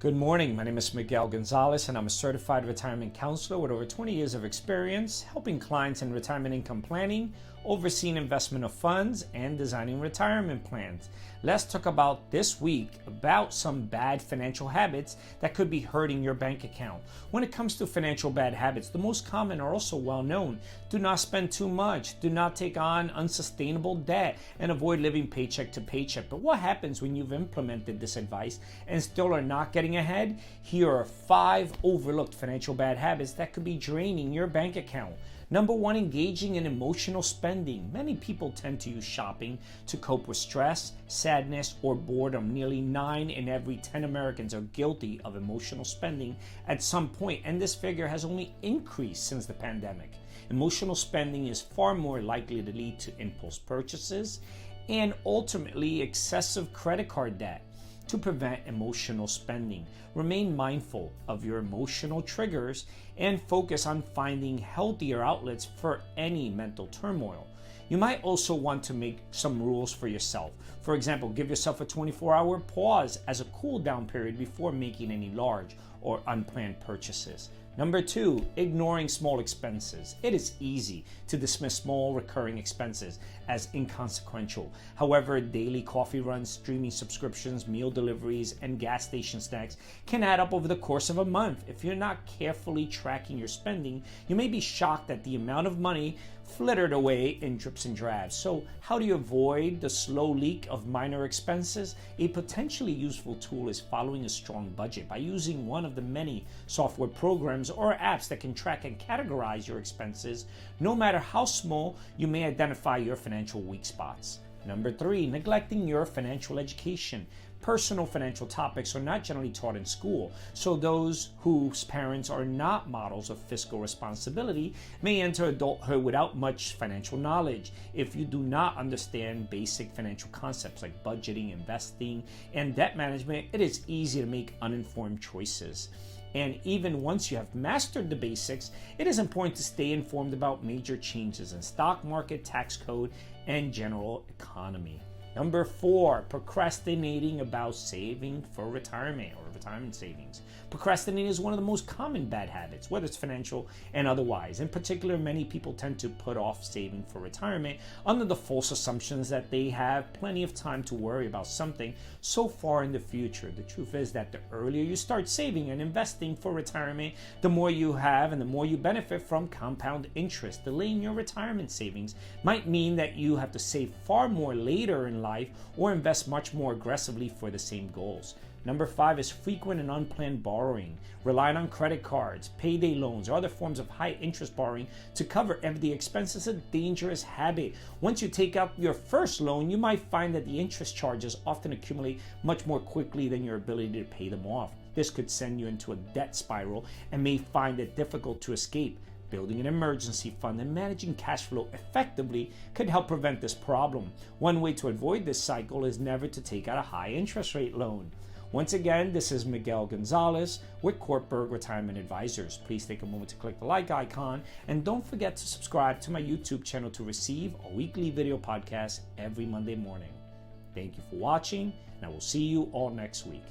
Good morning. My name is Miguel Gonzalez, and I'm a certified retirement counselor with over 20 years of experience helping clients in retirement income planning, overseeing investment of funds, and designing retirement plans. Let's talk about this week about some bad financial habits that could be hurting your bank account. When it comes to financial bad habits, the most common are also well known. Do not spend too much, do not take on unsustainable debt, and avoid living paycheck to paycheck. But what happens when you've implemented this advice and still are not getting ahead? Here are 5 overlooked financial bad habits that could be draining your bank account. Number 1, engaging in emotional spending. Many people tend to use shopping to cope with stress, sadness, or boredom. Nearly 9 in every 10 Americans are guilty of emotional spending at some point, and this figure has only increased since the pandemic. Emotional spending is far more likely to lead to impulse purchases and ultimately excessive credit card debt. To prevent emotional spending, remain mindful of your emotional triggers and focus on finding healthier outlets for any mental turmoil. You might also want to make some rules for yourself. For example, give yourself a 24-hour pause as a cool down period before making any large or unplanned purchases. Number 2, ignoring small expenses. It is easy to dismiss small recurring expenses as inconsequential. However, daily coffee runs, streaming subscriptions, meal deliveries, and gas station snacks can add up over the course of a month. If you're not carefully tracking your spending, you may be shocked at the amount of money flittered away in drips and drabs. So how do you avoid the slow leak of minor expenses? A potentially useful tool is following a strong budget by using one of the many software programs or apps that can track and categorize your expenses. No matter how small, you may identify your financial weak spots. Number 3, neglecting your financial education. Personal financial topics are not generally taught in school, so those whose parents are not models of fiscal responsibility may enter adulthood without much financial knowledge. If you do not understand basic financial concepts like budgeting, investing, and debt management, it is easy to make uninformed choices. And even once you have mastered the basics, it is important to stay informed about major changes in stock market, tax code, and general economy. Number 4, procrastinating about saving for retirement or retirement savings. Procrastinating is one of the most common bad habits, whether it's financial and otherwise. In particular, many people tend to put off saving for retirement under the false assumptions that they have plenty of time to worry about something so far in the future. The truth is that the earlier you start saving and investing for retirement, the more you have and the more you benefit from compound interest. Delaying your retirement savings might mean that you have to save far more later in life or invest much more aggressively for the same goals. Number 5 is frequent and unplanned borrowing. Relying on credit cards, payday loans, or other forms of high interest borrowing to cover everyday expenses is a dangerous habit. Once you take out your first loan, you might find that the interest charges often accumulate much more quickly than your ability to pay them off. This could send you into a debt spiral and may find it difficult to escape. Building an emergency fund and managing cash flow effectively could help prevent this problem. One way to avoid this cycle is never to take out a high interest rate loan. Once again, this is Miguel Gonzalez with Cortburg Retirement Advisors. Please take a moment to click the like icon and don't forget to subscribe to my YouTube channel to receive a weekly video podcast every Monday morning. Thank you for watching, and I will see you all next week.